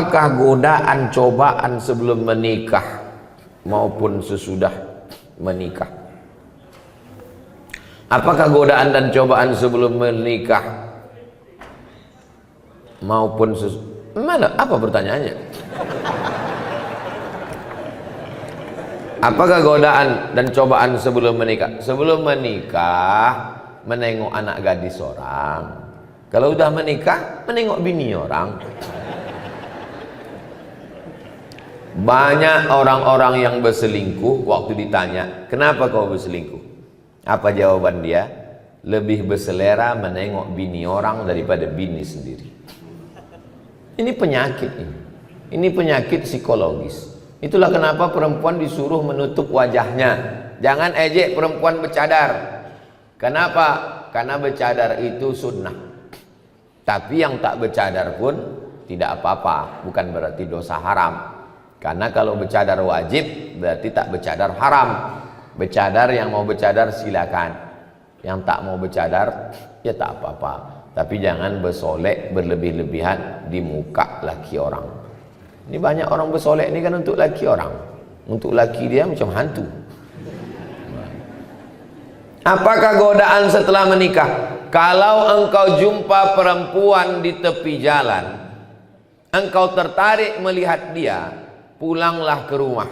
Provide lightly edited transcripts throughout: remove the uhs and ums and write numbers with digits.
Apakah godaan cobaan sebelum menikah maupun sesudah menikah? Apakah godaan dan cobaan sebelum menikah maupun mana? Apa pertanyaannya? Apakah godaan dan cobaan sebelum menikah? Sebelum menikah menengok anak gadis orang. Kalau udah menikah menengok bini orang. Banyak orang-orang yang berselingkuh, waktu ditanya, kenapa kau berselingkuh? Apa jawaban dia? Lebih berselera menengok bini orang daripada bini sendiri. Ini penyakit ini. Ini penyakit psikologis. Itulah kenapa perempuan disuruh menutup wajahnya. Jangan ejek perempuan bercadar. Kenapa? Karena bercadar itu sunnah. Tapi yang tak bercadar pun tidak apa-apa, bukan berarti dosa haram. Karena kalau bercadar wajib berarti tak bercadar haram. Bercadar, yang mau bercadar silakan, yang tak mau bercadar ya tak apa-apa. Tapi jangan bersolek berlebih-lebihan di muka laki orang. Ini banyak orang bersolek ini kan untuk laki orang, untuk laki dia macam hantu. Apakah godaan setelah menikah? Kalau engkau jumpa perempuan di tepi jalan, engkau tertarik melihat dia, pulanglah ke rumah.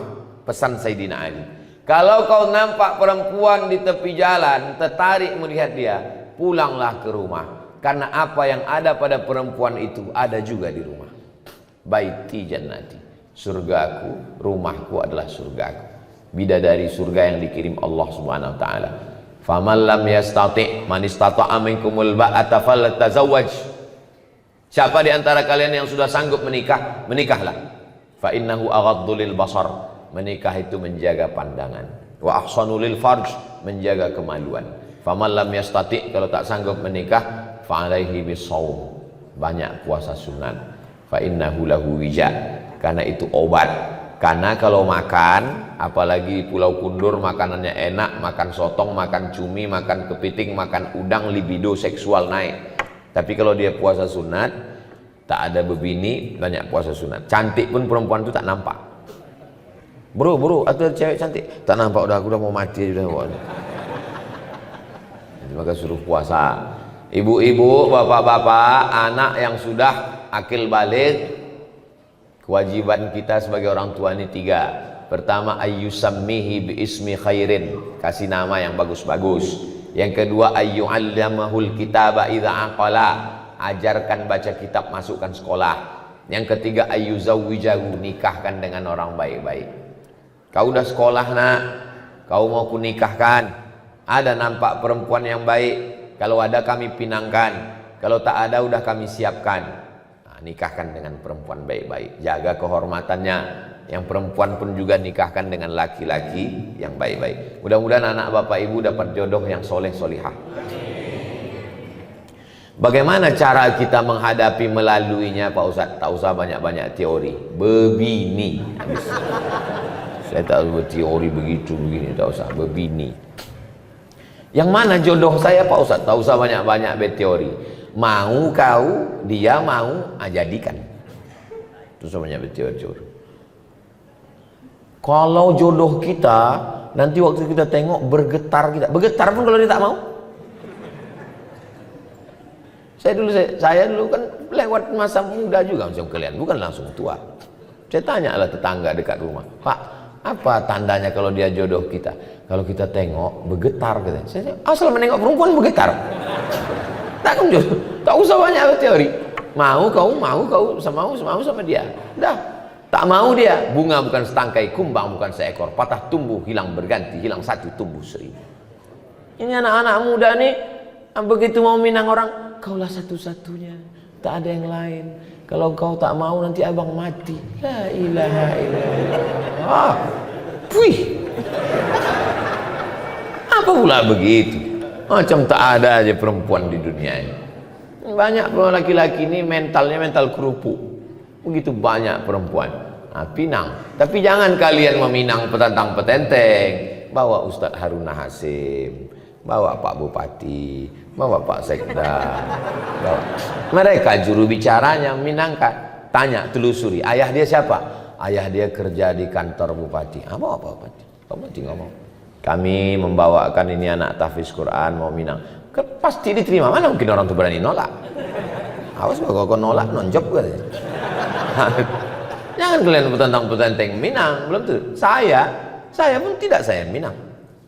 Pesan Sayyidina Ali. Kalau kau nampak perempuan di tepi jalan, tertarik melihat dia, pulanglah ke rumah. Karena apa yang ada pada perempuan itu ada juga di rumah. Baiti jannati, surgaku, rumahku adalah surgaku. Bidadari surga yang dikirim Allah Subhanahu wa taala. Faman lam yastati' man istata'a minkumul ba'ata falyatazawwaj. Siapa di antara kalian yang sudah sanggup menikah, menikahlah. Fa innahu aghaddu lil basar. Menikah itu menjaga pandangan. Wa ahsanu lil farj, menjaga kemaluan. Faman lam yastati', kalau tak sanggup menikah, fa alaihi bisawm. Banyak puasa sunat. Fa innahu lahu wija, karena itu obat. Karena kalau makan, apalagi Pulau Kundur makanannya enak, makan sotong, makan cumi, makan kepiting, makan udang, libido seksual naik. Tapi kalau dia puasa sunat, tak ada bebini, banyak puasa sunat. Cantik pun perempuan itu tak nampak. Bro, atau cewek cantik, tak nampak, udah aku udah mau mati sudah. Maka suruh puasa. Ibu-ibu, bapak-bapak, anak yang sudah akil balik, kewajiban kita sebagai orang tua ini 3. Pertama, ayyusammihi biismi khairin, kasih nama yang bagus-bagus. Yang kedua, ayyu'allamahul kitaba idza aqala, ajarkan baca kitab, masukkan sekolah. Yang ketiga, ayyuzawwijahu, nikahkan dengan orang baik-baik. Kau udah sekolah nak, kau mau kunikahkan, ada nampak perempuan yang baik, kalau ada kami pinangkan, kalau tak ada udah kami siapkan. Nikahkan dengan perempuan baik-baik, jaga kehormatannya. Yang perempuan pun juga nikahkan dengan laki-laki yang baik-baik. Mudah-mudahan anak bapak ibu dapat jodoh yang soleh solihah. Bagaimana cara kita menghadapi melaluinya Pak Ustadz? Tak usah banyak-banyak teori, bebini. Saya tak usah teori begitu begini, tak usah, bebini. Yang mana jodoh saya Pak Ustadz? Tak usah banyak-banyak berteori. Mau kau, dia mau, jadikan. Itu semuanya berteori. Kalau jodoh kita, nanti waktu kita tengok bergetar kita. Bergetar pun kalau dia tak mau. Saya dulu kan lewat masa muda juga macam kalian, bukan langsung tua. Saya tanyalah tetangga dekat rumah, Pak, apa tandanya kalau dia jodoh kita? Kalau kita tengok bergetar katanya. Saya asal menengok perempuan bergetar. Tak usah banyak teori. Mau kau sama dia. Dah. Tak mau dia, bunga bukan setangkai, kumbang bukan seekor, patah tumbuh hilang berganti, hilang satu tumbuh seribu. Ini anak-anak muda nih, begitu mau minang orang, kaulah satu-satunya, tak ada yang lain. Kalau kau tak mau nanti abang mati. La ilaha illallah. Apa pula begitu? Macam tak ada aja perempuan di dunia ini. Banyak laki-laki ini mentalnya mental kerupuk. Begitu banyak perempuan. Pinang. Tapi jangan kalian meminang petantang petenteng. Bawa Ustadz Haruna Hasim, bawa Pak Bupati, bawa Pak Sekda. Mereka juru bicaranya minangkan. Tanya, telusuri, ayah dia siapa? Ayah dia kerja di kantor bupati. Apa bupati? Bupati ngomong, kami membawakan ini anak tahfiz Quran mau Minang. Pasti diterima, mana mungkin orang tuh berani nolak. Awas kalau kau nolak nonjob katanya. Jangan kalian petentang-petenteng Minang, belum tuh. Saya pun tidak saya Minang.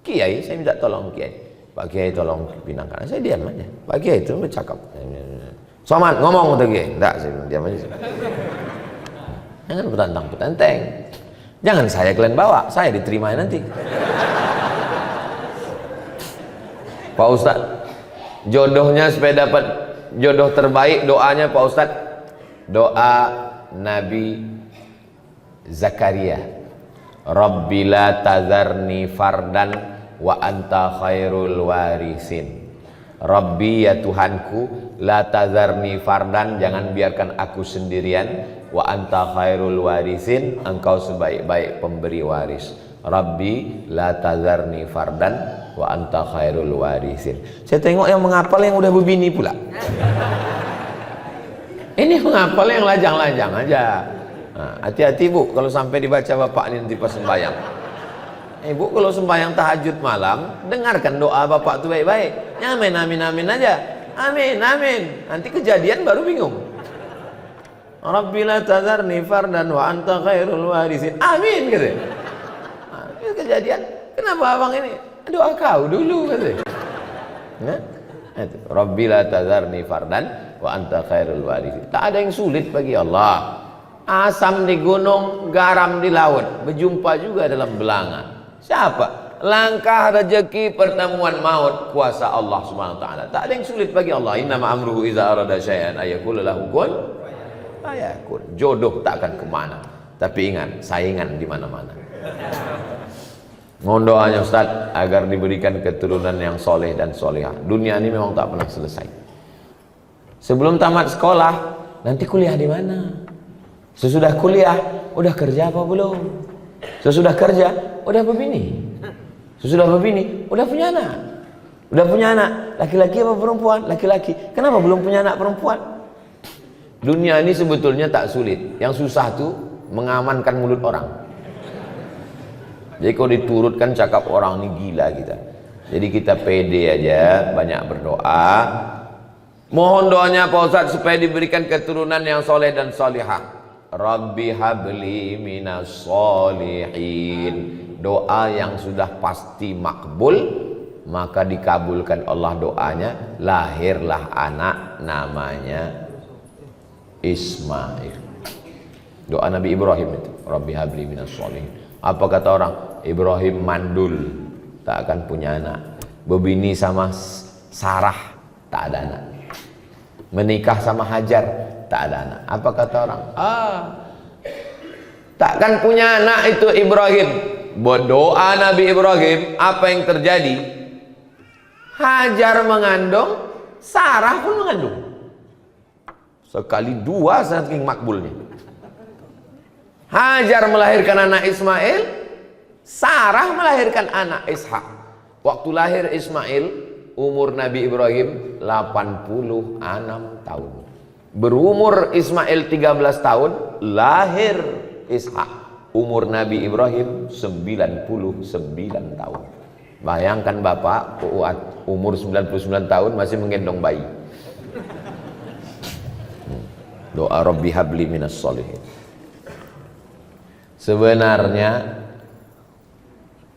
Kiai, saya minta tolong Kiai. Pak Kiai tolong Minang, karena saya diam aja. Pak Kiai itu bercakap. Somad ngomong untuk Kiai. Enggak, saya diam aja. Jangan petentang-petenteng. Jangan saya kalian bawa, saya diterima nanti. Pak Ustadz, jodohnya supaya dapat jodoh terbaik, doanya Pak Ustadz, doa Nabi Zakaria, Rabbi la tazarni fardan wa anta khairul warisin. Rabbi, ya Tuhanku, la tazarni fardan, jangan biarkan aku sendirian, wa anta khairul warisin, engkau sebaik-baik pemberi waris. Rabbi la tazarni fardan wa anta khairul warisin. Saya tengok yang menghafal yang udah berbini pula. Ini menghafal yang lajang-lajang aja. Hati-hati bu, kalau sampai dibaca bapak ini nanti pas sembahyang. Ibu kalau sembahyang tahajud malam, dengarkan doa bapak itu baik-baik. Amin, amin, amin aja. Amin, amin. Nanti kejadian baru bingung. Rabbi la tazarni fardan wa anta khairul warisin. Amin gitu. Kejadian, kenapa abang ini? Doa kau dulu gitu. Rabbi la tazarni fardan wa anta khairul warisin. Tak ada yang sulit bagi Allah. Asam di gunung, garam di laut, berjumpa juga dalam belanga. Siapa? Langkah rezeki, pertemuan maut, kuasa Allah Subhanahu wa taala. Tak ada yang sulit bagi Allah. Innama amruhu iza arada syai'an ayaqula lahu kun fayakun. Jodoh tak akan kemana, tapi ingat, saingan di mana-mana. Mohon doanya Ustaz agar diberikan keturunan yang soleh dan solehah. Dunia ini memang tak pernah selesai. Sebelum tamat sekolah, nanti kuliah di mana? Sesudah kuliah, udah kerja apa belum? Sesudah kerja, udah berbini. Sesudah berbini, udah punya anak. Udah punya anak, laki-laki apa perempuan? Laki-laki. Kenapa belum punya anak perempuan? Dunia ini sebetulnya tak sulit. Yang susah tuh mengamankan mulut orang. Jadi kalau diturutkan cakap orang ini gila kita. Jadi kita pede aja, banyak berdoa. Mohon doanya Pak Ustadz supaya diberikan keturunan yang soleh dan solihah. Rabbi habli minas solihin. Doa yang sudah pasti makbul, maka dikabulkan Allah doanya. Lahirlah anak namanya Ismail. Doa Nabi Ibrahim itu, Rabbi habli minas solihin. Apa kata orang? Ibrahim mandul, tak akan punya anak. Berbini sama Sarah, tak ada anak. Menikah sama Hajar, tak ada anak. Apa kata orang? Takkan punya anak itu Ibrahim. Berdoa Nabi Ibrahim, apa yang terjadi? Hajar mengandung, Sarah pun mengandung. Sekali dua saking makbulnya. Hajar melahirkan anak Ismail, Sarah melahirkan anak Ishak. Waktu lahir Ismail, umur Nabi Ibrahim 86 tahun. Berumur Ismail 13 tahun, lahir Ishak. Umur Nabi Ibrahim 99 tahun. Bayangkan bapak umur 99 tahun masih menggendong bayi. Doa Rabbi habli minas solihin. Sebenarnya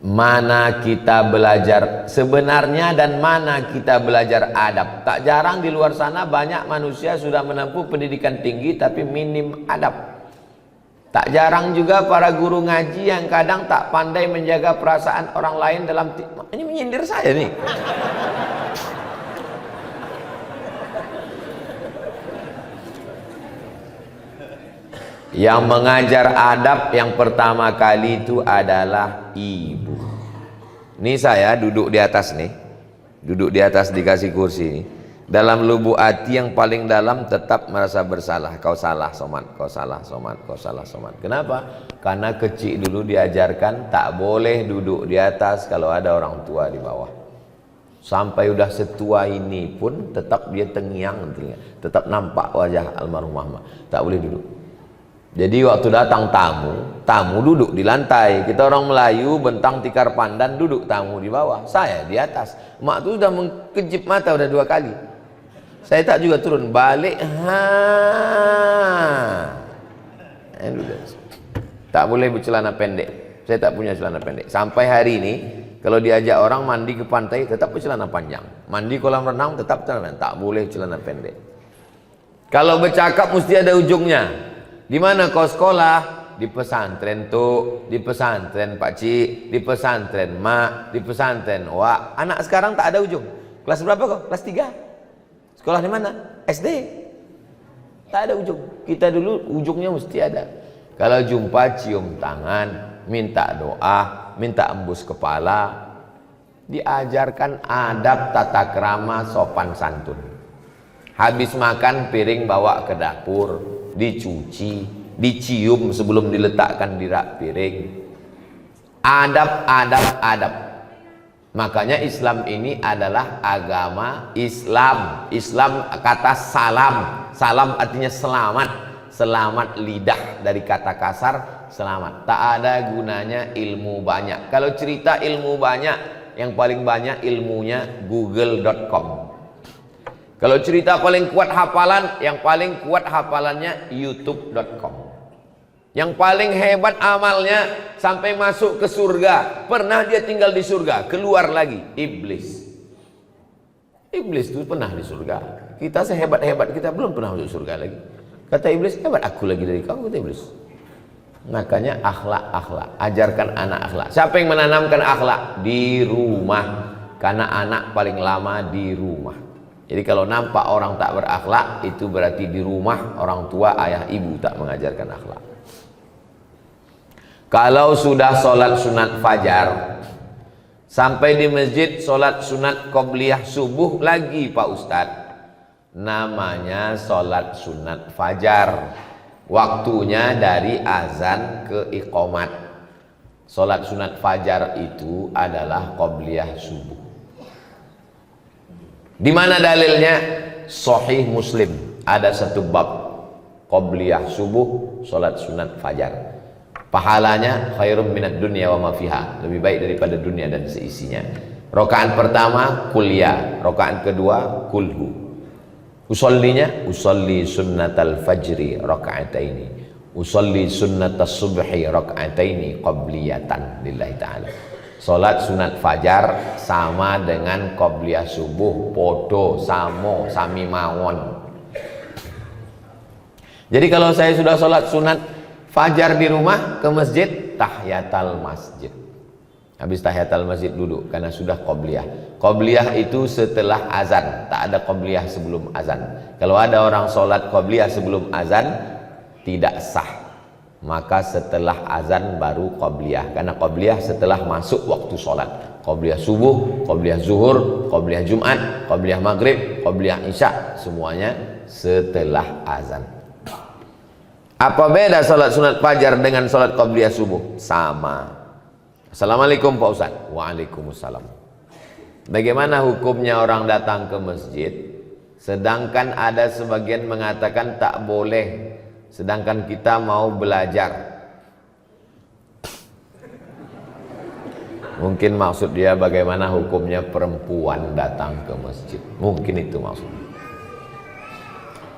mana kita belajar sebenarnya dan mana kita belajar adab. Tak jarang di luar sana banyak manusia sudah menempuh pendidikan tinggi tapi minim adab. Tak jarang juga para guru ngaji yang kadang tak pandai menjaga perasaan orang lain dalam ini menyindir saya nih. Yang mengajar adab yang pertama kali itu adalah ibu. Ini saya duduk di atas nih. Duduk di atas dikasih kursi ini. Dalam lubuk hati yang paling dalam tetap merasa bersalah. Kau salah Somad, kau salah Somad, kau salah Somad. Kenapa? Karena kecil dulu diajarkan tak boleh duduk di atas kalau ada orang tua di bawah. Sampai udah setua ini pun tetap dia tengiang, tetap nampak wajah almarhum Muhammad. Tak boleh duduk. Jadi waktu datang tamu duduk di lantai. Kita orang Melayu bentang tikar pandan, duduk tamu di bawah, saya di atas. Mak tu sudah mengkejip mata udah 2 kali. Saya tak juga turun, balik. Tak boleh bercelana pendek. Saya tak punya celana pendek. Sampai hari ini kalau diajak orang mandi ke pantai tetap bercelana panjang. Mandi kolam renang tetap celana, tak boleh celana pendek. Kalau bercakap mesti ada ujungnya. Di mana kau sekolah? Di pesantren tu, di pesantren Pak Cik, di pesantren Mak, di pesantren Wak. Anak sekarang tak ada ujung. Kelas berapa kau? Kelas 3. Sekolah di mana? SD. Tak ada ujung. Kita dulu ujungnya mesti ada. Kalau jumpa cium tangan, minta doa, minta embus kepala. Diajarkan adab tata krama sopan santun. Habis makan piring bawa ke dapur, dicuci, dicium sebelum diletakkan di rak piring. Adab. Makanya Islam ini adalah agama Islam. Islam kata salam. Salam artinya selamat. Selamat lidah, dari kata kasar selamat. Tak ada gunanya ilmu banyak. Kalau cerita ilmu banyak, yang paling banyak ilmunya google.com. Kalau cerita paling kuat hafalan, yang paling kuat hafalannya youtube.com. Yang paling hebat amalnya sampai masuk ke surga. Pernah dia tinggal di surga, keluar lagi, iblis. Iblis itu pernah di surga. Kita sehebat-hebat kita belum pernah masuk surga lagi. Kata iblis, hebat aku lagi dari kau, kata iblis. Makanya akhlak. Ajarkan anak akhlak. Siapa yang menanamkan akhlak? Di rumah. Karena anak paling lama di rumah. Jadi kalau nampak orang tak berakhlak, itu berarti di rumah orang tua, ayah, ibu tak mengajarkan akhlak. Kalau sudah sholat sunat fajar, sampai di masjid sholat sunat qobliyah subuh lagi Pak Ustadz, namanya sholat sunat fajar. Waktunya dari azan ke iqomat. Sholat sunat fajar itu adalah qobliyah subuh. Di mana dalilnya? Sahih Muslim. Ada satu bab qobliyah subuh, sholat sunat fajar. Pahalanya khairum minad dunya wa ma fiha, lebih baik daripada dunia dan seisinya. Rakaat pertama kuliah, rakaat kedua kulhu. Usollinya usolli sunnatal fajri raka'ataini, usolli sunnatas subhi raka'ataini qabliyatan lillahi ta'ala. Salat sunat fajar sama dengan qobliyah subuh, podo samo sami mawon. Jadi kalau saya sudah salat sunat fajar di rumah, ke masjid, tahiyatul masjid. Habis tahiyatul masjid duduk karena sudah qobliyah. Qobliyah itu setelah azan, tak ada qobliyah sebelum azan. Kalau ada orang sholat qobliyah sebelum azan, tidak sah. Maka setelah azan baru qobliyah, karena qobliyah setelah masuk waktu sholat. Qobliyah subuh, qobliyah zuhur, qobliyah jumat, qobliyah maghrib, qobliyah isya, semuanya setelah azan. Apa beda sholat sunat fajar dengan sholat qobliyah subuh? Sama. Assalamualaikum Pak Ustaz. Waalaikumsalam. Bagaimana hukumnya orang datang ke masjid, sedangkan ada sebagian mengatakan tak boleh, sedangkan kita mau belajar? Mungkin maksud dia bagaimana hukumnya perempuan datang ke masjid. Mungkin itu maksudnya.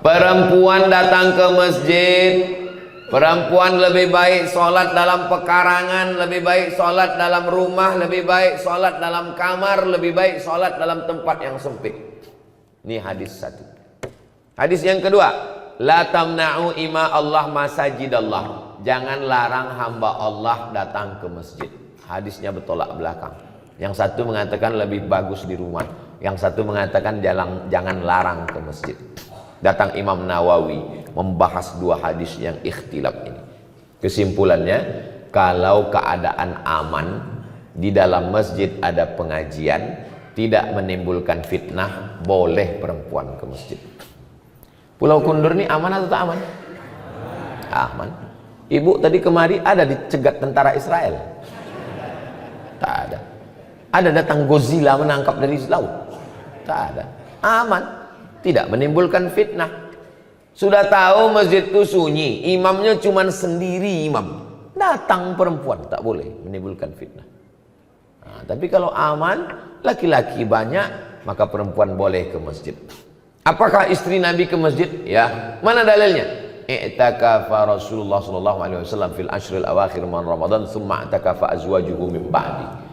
Perempuan datang ke masjid, perempuan lebih baik sholat dalam pekarangan, lebih baik sholat dalam rumah, lebih baik sholat dalam kamar, lebih baik sholat dalam tempat yang sempit. Ini hadis satu. Hadis yang kedua, la tamna'u ima Allah masajidallah. Jangan larang hamba Allah datang ke masjid. Hadisnya bertolak belakang. Yang satu mengatakan lebih bagus di rumah, yang satu mengatakan jangan larang ke masjid. Datang Imam Nawawi membahas dua hadis yang ikhtilaf ini. Kesimpulannya, kalau keadaan aman, di dalam masjid ada pengajian, tidak menimbulkan fitnah, boleh perempuan ke masjid. Pulau Kundur ini aman atau tak aman? Aman. Ibu tadi kemari ada dicegat tentara Israel? Tak ada. Ada datang Godzilla menangkap dari laut? Tak ada. Aman. Tidak menimbulkan fitnah. Sudah tahu masjid itu sunyi, imamnya cuma sendiri imam. Datang perempuan, tak boleh menimbulkan fitnah. Nah, tapi kalau aman, laki-laki banyak, maka perempuan boleh ke masjid. Apakah istri Nabi ke masjid? Ya. Mana dalilnya? I'takafa Rasulullah sallallahu alaihi wasallam fil ashril awakhir min Ramadan, thumma i'takafa azwajuhu min ba'di.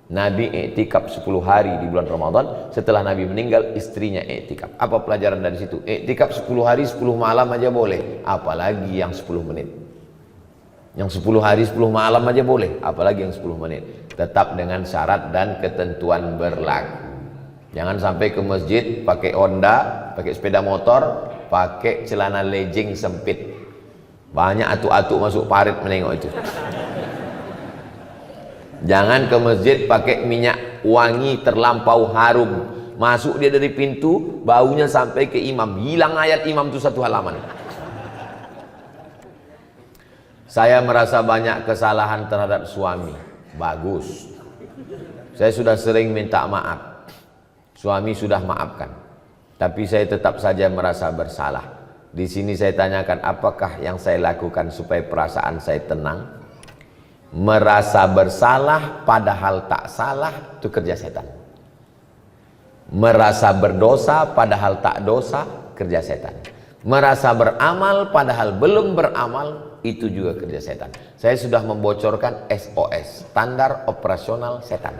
Nabi i'tikaf 10 hari di bulan Ramadan, setelah Nabi meninggal istrinya i'tikaf. Apa pelajaran dari situ? I'tikaf 10 hari 10 malam aja boleh, apalagi yang 10 menit. Yang 10 hari 10 malam aja boleh, apalagi yang 10 menit. Tetap dengan syarat dan ketentuan berlaku. Jangan sampai ke masjid pakai Honda, pakai sepeda motor, pakai celana legging sempit. Banyak atu-atu masuk parit menengok itu. Jangan ke masjid pakai minyak wangi terlampau harum. Masuk dia dari pintu, baunya sampai ke imam. Hilang ayat imam itu 1 halaman. Saya merasa banyak kesalahan terhadap suami. Bagus. Saya sudah sering minta maaf. Suami sudah maafkan. Tapi saya tetap saja merasa bersalah. Di sini saya tanyakan, apakah yang saya lakukan supaya perasaan saya tenang? Merasa bersalah padahal tak salah, itu kerja setan. Merasa berdosa padahal tak dosa, kerja setan. Merasa beramal padahal belum beramal, itu juga kerja setan. Saya sudah membocorkan SOS, standar operasional setan.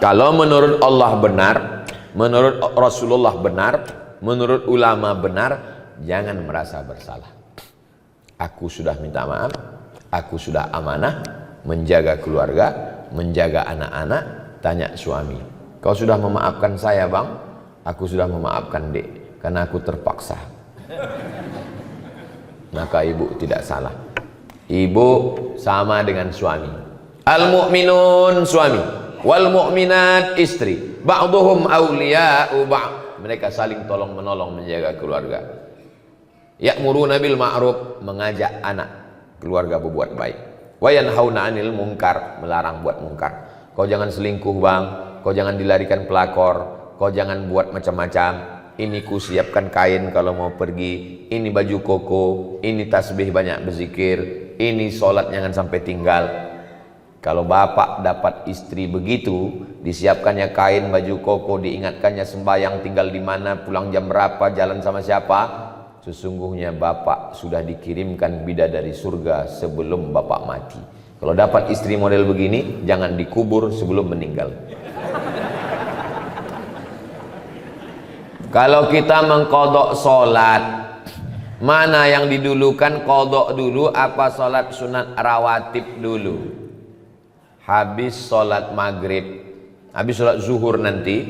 Kalau menurut Allah benar, menurut Rasulullah benar, menurut ulama benar, jangan merasa bersalah. Aku sudah minta maaf, aku sudah amanah, menjaga keluarga, menjaga anak-anak. Tanya suami, kau sudah memaafkan saya bang? Aku sudah memaafkan dek, karena aku terpaksa. Maka ibu tidak salah. Ibu sama dengan suami. Al-mu'minun suami, wal mu'minat istri, ba'duhum awliya'u ba'd. Mereka saling tolong menolong menjaga keluarga. Ya'muruna bil ma'ruf, mengajak anak keluarga berbuat baik. Wa yanhauna 'anil munkar, melarang buat munkar. Kau jangan selingkuh bang, kau jangan dilarikan pelakor, kau jangan buat macam-macam. Ini ku siapkan kain kalau mau pergi, ini baju koko, ini tasbih banyak berzikir, ini sholat jangan sampai tinggal. Kalau bapak dapat istri begitu, disiapkannya kain, baju koko, diingatkannya sembahyang tinggal di mana, pulang jam berapa, jalan sama siapa, sesungguhnya bapak sudah dikirimkan bidadari surga sebelum bapak mati. Kalau dapat istri model begini, jangan dikubur sebelum meninggal. Kalau kita mengkodok sholat, mana yang didulukan, kodok dulu apa sholat sunat rawatib dulu? Habis sholat maghrib, habis sholat zuhur nanti,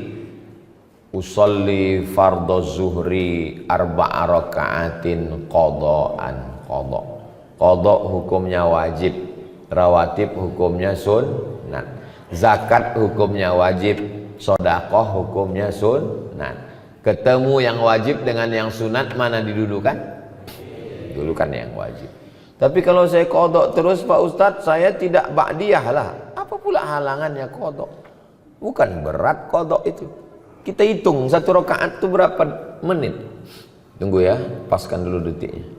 usolli fardhu zuhri arba'a raka'atin qada'an. Qada' hukumnya wajib, rawatib hukumnya sunnat, zakat hukumnya wajib, sedekah hukumnya sunnat. Ketemu yang wajib dengan yang sunat, mana didudukan? Dulukan yang wajib. Tapi kalau saya kodok terus Pak Ustadz, saya tidak ba'diyah lah. Apa pula halangannya kodok? Bukan berat kodok itu. Kita hitung 1 rakaat itu berapa menit. Tunggu ya, paskan dulu detiknya.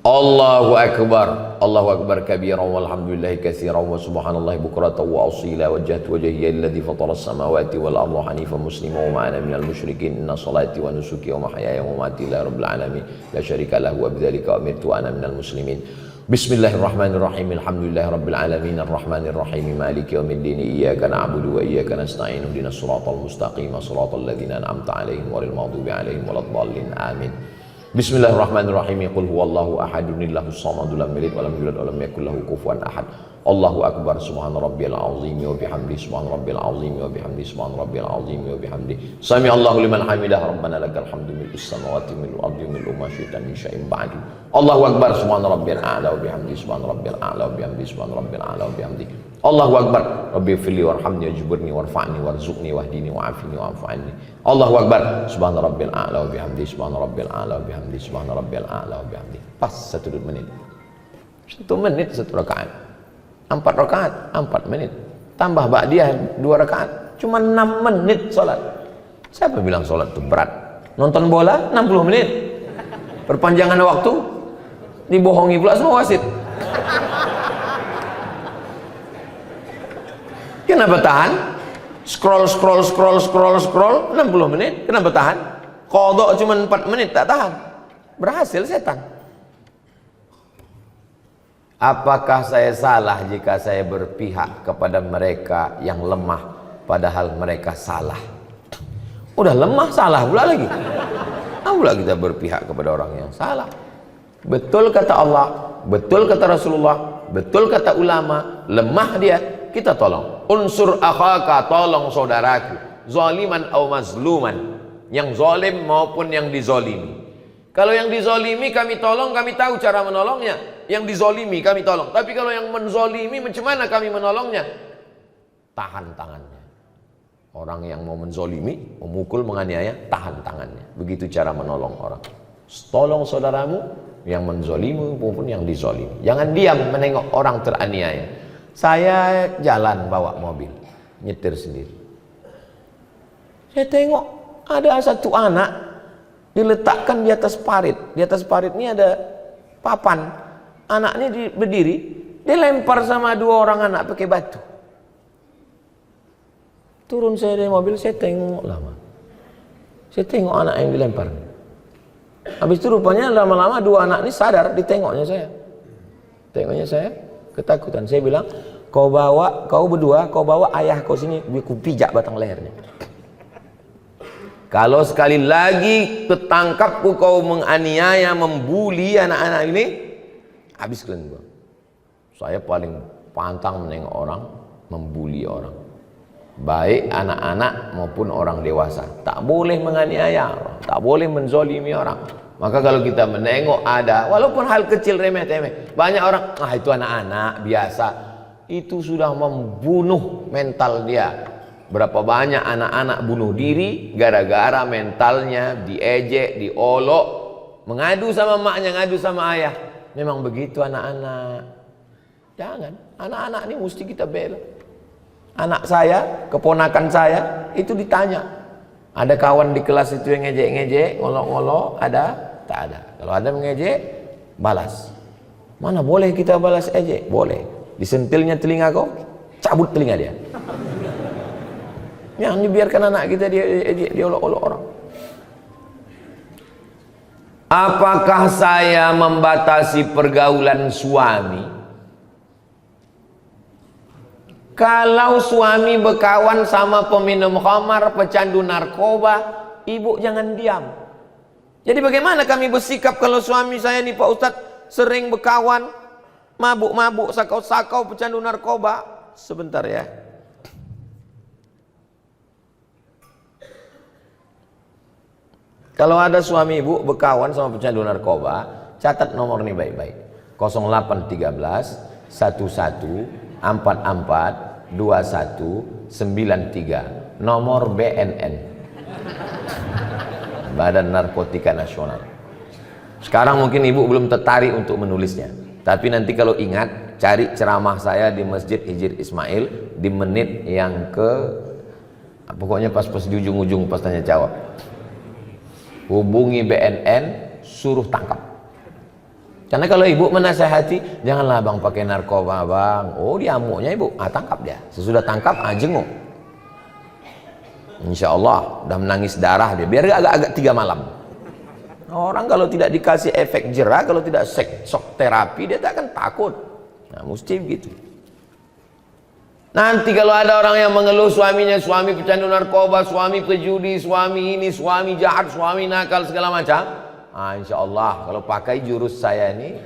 Allahu Akbar kabira walhamdulillahi katsiran wa subhanallahi bukratan wa asila wajjahtu wajhiya alladhi fatara as-samawati wal arda hanifan musliman wa ma ana minal musyrikin inna salati wa nusuki wa mahyaya wa mamati lillahi rabbil alamin la syarika lahu wa bidzalika umirtu wa ana minal muslimin. Bismillahirrahmanirrahim. Alhamdulillahi rabbil alamin arrahmanir rahim maliki yaumiddin iyyaka na'budu wa iyyaka nasta'in ihdinas siratal mustaqim siratal ladzina an'amta 'alaihim ghairil maghdubi 'alaihim waladdallin amin. Bismillahirrahmanirrahim. Qul huwallahu ahadun illahus samad lam yalid wa lam yulad wa lam yakul lahu kufuwan ahad. Allahu akbar subhana rabbiyal azim wa bihamdi subhana rabbil azim wa bihamdi subhana rabbil azim wa bihamdi. Sami Allahu liman hamidah rabbana lakal hamdu mil'us samawati wal ardi mil'u ma syi'ta min syai'in ba'du. Allahu akbar subhana rabbil a'la wa bihamdi subhana rabbil a'la wa bihamdi subhana rabbil a'la wa bihamdi. Allahu akbar rabbi fili warhamni wajburni warfa'ni warzuqni wahdini wa'afini wa'fu anni. Allahu akbar subhana rabbil a'la wa bihamdi subhana rabbil a'la wa bihamdi subhana rabbil a'la wa bihamdi. Pas 1 menit. 1 menit 1 rakaat. 4 rakaat 4 menit. Tambah ba'diyah 2 rakaat, cuma 6 menit salat. Siapa bilang sholat itu berat? Nonton bola 60 menit, perpanjangan waktu, dibohongi pula semua wasit. Kenapa tahan? Scroll 60 menit, kenapa tahan? Qadha cuma 4 menit, tak tahan. Berhasil setan. Apakah saya salah jika saya berpihak kepada mereka yang lemah padahal mereka salah? Udah lemah salah pula lagi. Pula kita berpihak kepada orang yang salah. Betul kata Allah, betul kata Rasulullah, betul kata ulama, lemah dia, kita tolong. Unsur akhaka, tolong saudaraku, zaliman au mazluman, yang zalim maupun yang dizalimi. Kalau yang dizalimi kami tolong, kami tahu cara menolongnya. Yang dizalimi kami tolong. Tapi kalau yang menzalimi, macam mana kami menolongnya? Tahan tangannya. Orang yang mau menzalimi, memukul, menganiaya, tahan tangannya. Begitu cara menolong orang. Tolong saudaramu yang menzalimi maupun yang dizalimi. Jangan diam menengok orang teraniaya. Saya jalan bawa mobil, nyetir sendiri. Saya tengok ada satu anak diletakkan di atas parit. Di atas parit ini ada papan. Anaknya berdiri, dia lempar sama 2 orang anak pakai batu. Turun saya dari mobil, saya tengok lama. Saya tengok anak yang dilempar. Habis itu rupanya lama-lama 2 anak ini sadar, ditengoknya saya. Tengoknya saya, ketakutan. Saya bilang, kau berdua bawa ayah kau sini, aku pijak batang lehernya. Kalau sekali lagi ketangkapku kau menganiaya, membuli anak-anak ini, habis kalian gua. Saya paling pantang menengok orang, membuli orang. Baik anak-anak maupun orang dewasa. Tak boleh menganiaya orang, tak boleh menzalimi orang. Maka kalau kita menengok ada, walaupun hal kecil remeh-temeh, banyak orang, itu anak-anak biasa. Itu sudah membunuh mental dia. Berapa banyak anak-anak bunuh diri gara-gara mentalnya diejek, diolok, mengadu sama maknya, ngadu sama ayah. Memang begitu anak-anak. Jangan, anak-anak ini mesti kita bela. Anak saya, keponakan saya, itu ditanya. Ada kawan di kelas itu yang ngejek-ngejek, ngolok-ngolok, ada? Tak ada. Kalau ada mengejek, balas. Mana boleh kita balas ejek? Boleh. Disentilnya telinga kau, cabut telinga dia. Yang dibiarkan anak kita dia olok-olok orang. Apakah saya membatasi pergaulan suami? Kalau suami berkawan sama peminum khamar, pecandu narkoba, ibu jangan diam. Jadi bagaimana kami bersikap kalau suami saya nih Pak Ustadz sering berkawan, mabuk-mabuk, sakau-sakau, pecandu narkoba? Sebentar ya. Kalau ada suami ibu berkawan sama pecandu narkoba, catat nomor ini baik-baik. 0813 11 44 2193, nomor BNN, Badan Narkotika Nasional. Sekarang mungkin ibu belum tertarik untuk menulisnya, tapi nanti kalau ingat, cari ceramah saya di Masjid Hijir Ismail di menit yang pokoknya pas di ujung-ujung pas tanya jawab. Hubungi BNN, suruh tangkap. Karena kalau ibu menasehati, janganlah bang pakai narkoba bang. Oh dia amuknya ibu, tangkap dia. Sesudah tangkap, jenguk. Insya Allah udah menangis darah dia. Biar agak-agak 3 malam. Orang kalau tidak dikasih efek jerah, kalau tidak shock terapi, dia tak akan takut. Nah mesti begitu. Nanti kalau ada orang yang mengeluh suaminya, suami pecandu narkoba, suami pejudi, suami ini, suami jahat, suami nakal segala macam. Insya Allah kalau pakai jurus saya ini,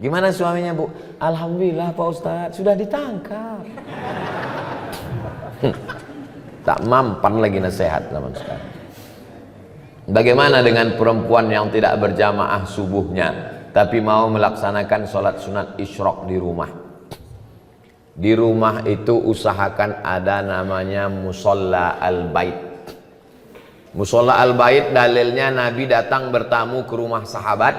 gimana suaminya bu? Alhamdulillah Pak Ustadz sudah ditangkap. Tak mampan lagi nasihat zaman sekarang. Bagaimana dengan perempuan yang tidak berjamaah subuhnya tapi mau melaksanakan sholat sunat isyraq di rumah? Di rumah itu usahakan ada namanya musolla al-bait. Musolla al-bait dalilnya Nabi datang bertamu ke rumah sahabat.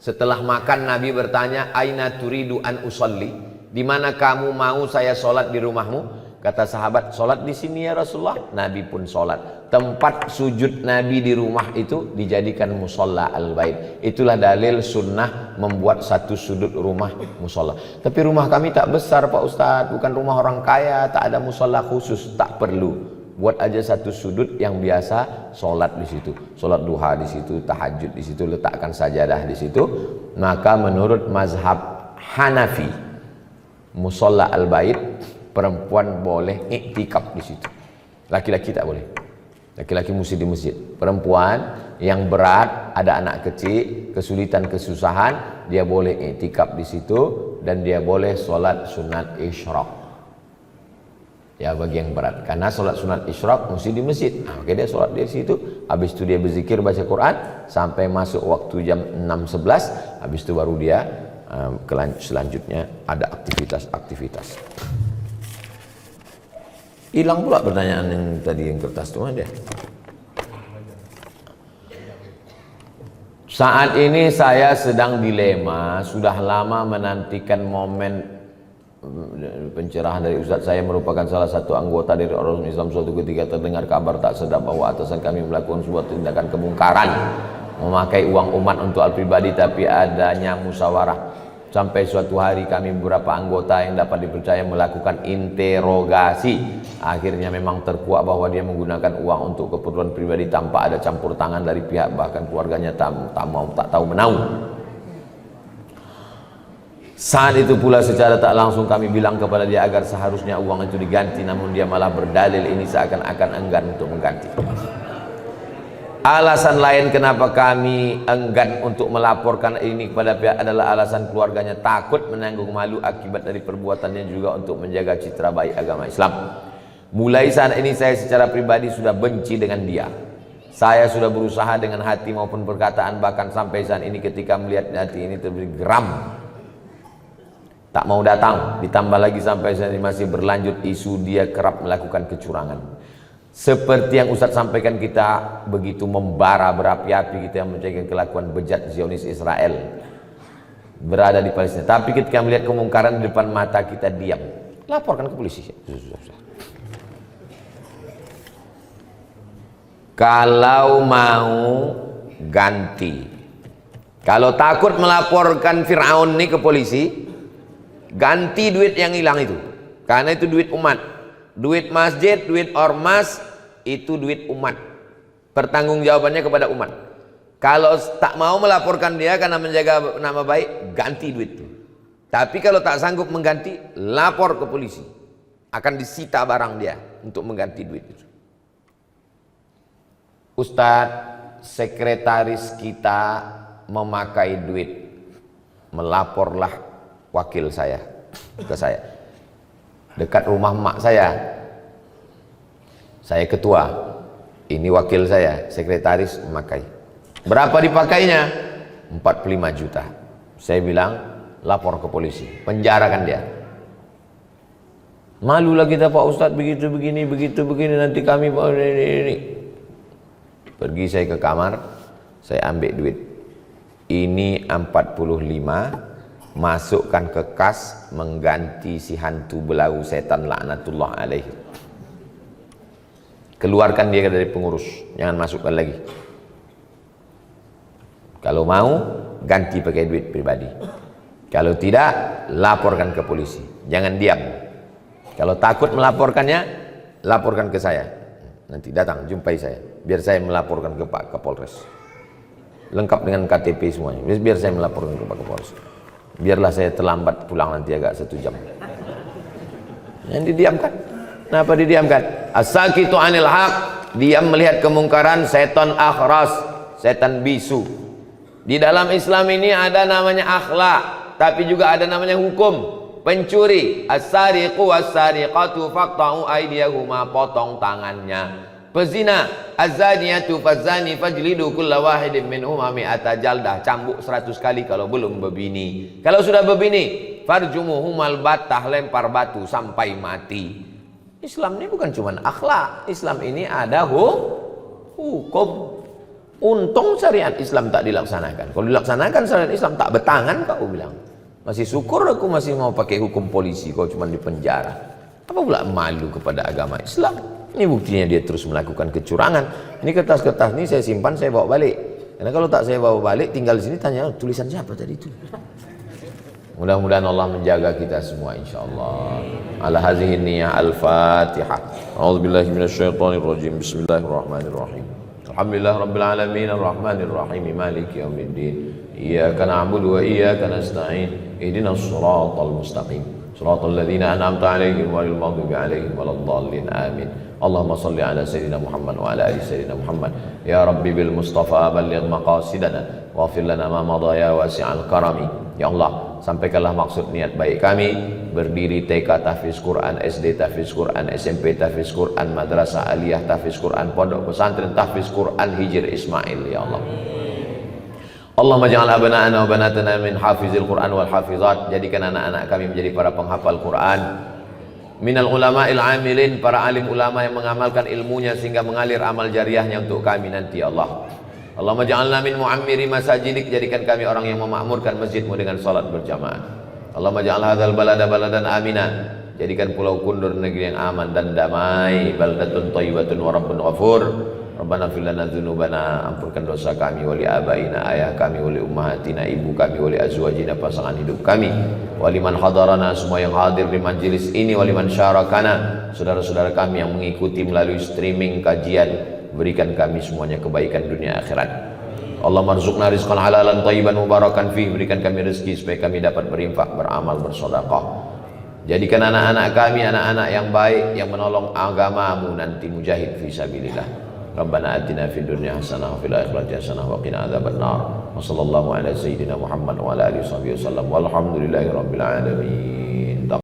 Setelah makan Nabi bertanya, aina turidu an usolli? Di mana kamu mau saya sholat di rumahmu? Kata sahabat, sholat di sini ya Rasulullah. Nabi pun sholat. Tempat sujud Nabi di rumah itu dijadikan musolla al-bait. Itulah dalil sunnah membuat satu sudut rumah musolla. Tapi rumah kami tak besar Pak Ustadz, bukan rumah orang kaya, tak ada musolla khusus. Tak perlu. Buat aja satu sudut yang biasa sholat di situ, sholat duha di situ, tahajud di situ, letakkan sajadah di situ. Maka menurut mazhab Hanafi, musolla al-bait, perempuan boleh iktikaf di situ. Laki-laki tak boleh. Laki-laki mesti di masjid. Perempuan yang berat, ada anak kecil, kesulitan, kesusahan, dia boleh iktikaf di situ dan dia boleh sholat sunat isyraq. Ya bagi yang berat, karena sholat sunat isyraq mesti di masjid. Nah, oke, dia sholat di situ, habis itu dia berzikir baca Quran sampai masuk waktu jam 6.11, habis itu baru dia selanjutnya ada aktivitas-aktivitas. Hilang pula pertanyaan yang tadi yang kertas itu ada. Saat ini saya sedang dilema, sudah lama menantikan momen pencerahan dari Ustadz. Saya merupakan salah satu anggota dari Ormas Islam. Suatu ketika terdengar kabar tak sedap bahwa atasan kami melakukan sebuah tindakan kemungkaran, memakai uang umat untuk hal pribadi, tapi adanya musyawarah. Sampai suatu hari kami beberapa anggota yang dapat dipercaya melakukan interogasi. Akhirnya memang terkuak bahwa dia menggunakan uang untuk keperluan pribadi tanpa ada campur tangan dari pihak bahkan keluarganya tak tahu menahu. Saat itu pula secara tak langsung kami bilang kepada dia agar seharusnya uang itu diganti, namun dia malah berdalil ini seakan-akan enggan untuk mengganti. Alasan lain kenapa kami enggan untuk melaporkan ini kepada pihak adalah alasan keluarganya takut menanggung malu akibat dari perbuatannya, juga untuk menjaga citra baik agama Islam. Mulai saat ini saya secara pribadi sudah benci dengan dia. Saya sudah berusaha dengan hati maupun perkataan, bahkan sampai saat ini ketika melihat hati ini terberi geram, tak mau datang. Ditambah lagi sampai saat ini masih berlanjut isu dia kerap melakukan kecurangan. Seperti yang Ustadz sampaikan, kita begitu membara berapi-api kita yang mencegah kelakuan bejat Zionis Israel berada di Palestina. Tapi ketika melihat kemungkaran di depan mata kita diam. Laporkan ke polisi. Kalau mau ganti, kalau takut melaporkan Fir'aun ini ke polisi, ganti duit yang hilang itu, karena itu duit umat. Duit masjid, duit ormas, itu duit umat. Pertanggungjawabannya kepada umat. Kalau tak mau melaporkan dia karena menjaga nama baik, ganti duit itu. Tapi kalau tak sanggup mengganti, lapor ke polisi. Akan disita barang dia untuk mengganti duit itu. Ustadz, sekretaris kita memakai duit. Melaporlah wakil saya ke saya. Dekat rumah mak saya ketua, ini wakil saya, sekretaris memakai. Berapa dipakainya? 45 juta. Saya bilang, lapor ke polisi, penjarakan dia. Malulah kita Pak Ustadz, begitu begini, nanti kami ini. Pergi saya ke kamar, saya ambil duit. Ini 45, masukkan ke kas, mengganti si hantu belau setan laknatullah alaihi. Keluarkan dia dari pengurus, jangan masukkan lagi. Kalau mau, ganti pakai duit pribadi. Kalau tidak, laporkan ke polisi. Jangan diam. Kalau takut melaporkannya, laporkan ke saya. Nanti datang, jumpai saya. Biar saya melaporkan ke Pak Kapolres. Lengkap dengan KTP semuanya. Biar saya melaporkan ke Pak Kapolres. Biarlah saya terlambat pulang nanti agak 1 jam. Yang didiamkan. Kenapa didiamkan? As-sakitu anil haq, diam melihat kemungkaran, setan akhras, setan bisu. Di dalam Islam ini ada namanya akhlak, tapi juga ada namanya hukum. Pencuri, as-sariqu was-sariqatu faqta'u aydiyahuma, potong tangannya. Pezina, az-zaniyatu faz-zani fajlidu kulla wahidin minhuma mi'ata jaldah, cambuk 100 kali kalau belum berbini. Kalau sudah berbini, farjumuhumal battah, lempar batu sampai mati. Islam ini bukan cuma akhlak, Islam ini ada hukum. Untung syariat Islam tak dilaksanakan. Kalau dilaksanakan syariat Islam tak betangan kau bilang. Masih syukur aku masih mau pakai hukum polisi, kau cuma di penjara. Apa pula malu kepada agama Islam? Ini buktinya dia terus melakukan kecurangan. Ini kertas-kertas ini saya simpan, saya bawa balik. Karena kalau tak saya bawa balik, tinggal di sini tanya, tulisan siapa tadi itu? Mudah-mudahan Allah menjaga kita semua insyaallah. Ala hadhihi niyyah al-Fatihah. A'udzubillahi minasyaitonirrajim. Bismillahirrahmanirrahim. Alhamdulillah rabbil alamin arrahmanir rahim maliki yaumiddin. Iyyaka na'budu wa iyyaka nasta'in. Ihdinas shiratal mustaqim. Shiratal ladzina an'amta 'alaihim ghairil maghdubi 'alaihim waladdallin. Amin. Allahumma salli ala sayyidina Muhammad wa ala ali sayyidina Muhammad. Ya Rabbi bil Mustafa balligh maqasidana waghfir lana ma madha ya wasi'al karami. Ya Allah, sampaikanlah maksud niat baik kami berdiri TK tahfiz Quran, SD tahfiz Quran, SMP tahfiz Quran, madrasah aliyah tahfiz Quran, pondok pesantren tahfiz Quran Hijr Ismail. Ya Allah, Allahumma ja'al abna'ana wa banatana min hafizil Quran wal hafizat. Jadikan anak-anak kami menjadi para penghafal Quran, minal ulama'il amilin, para alim ulama yang mengamalkan ilmunya sehingga mengalir amal jariahnya untuk kami nanti. Ya Allah, Allahumma ja'alna min mu'ammiri masajidik. Jadikan kami orang yang memakmurkan masjidmu dengan salat berjamaah. Allahumma ja'al hadzal balada baladan amina. Jadikan Pulau Kundur negeri yang aman dan damai. Baldatun thayyibatun wa rabbun ghafur. Rabbana fir lana dzunubana, ampunkan dosa kami, wali abaina, ayah kami, wali ummahatina, ibu kami, wali azwajina, pasangan hidup kami, wali man hadarana, semua yang hadir di majelis ini, wali man syarakana, saudara-saudara kami yang mengikuti melalui streaming kajian. Berikan kami semuanya kebaikan dunia akhirat. Allah marzuqna rizqan halalan thayyiban mubarakan fih. Berikan kami rezeki supaya kami dapat berinfak, beramal, bersedekah. Jadikan anak-anak kami anak-anak yang baik, yang menolong agamamu nanti, mujahid fi sabilillah. Rabbana atina fid dunya hasanah wa fil akhirati hasanah wa qina adzabannar. Wa sallallahu ala sayyidina Muhammad wa ala alihi wasallam. Walhamdulillahi rabbil alamin.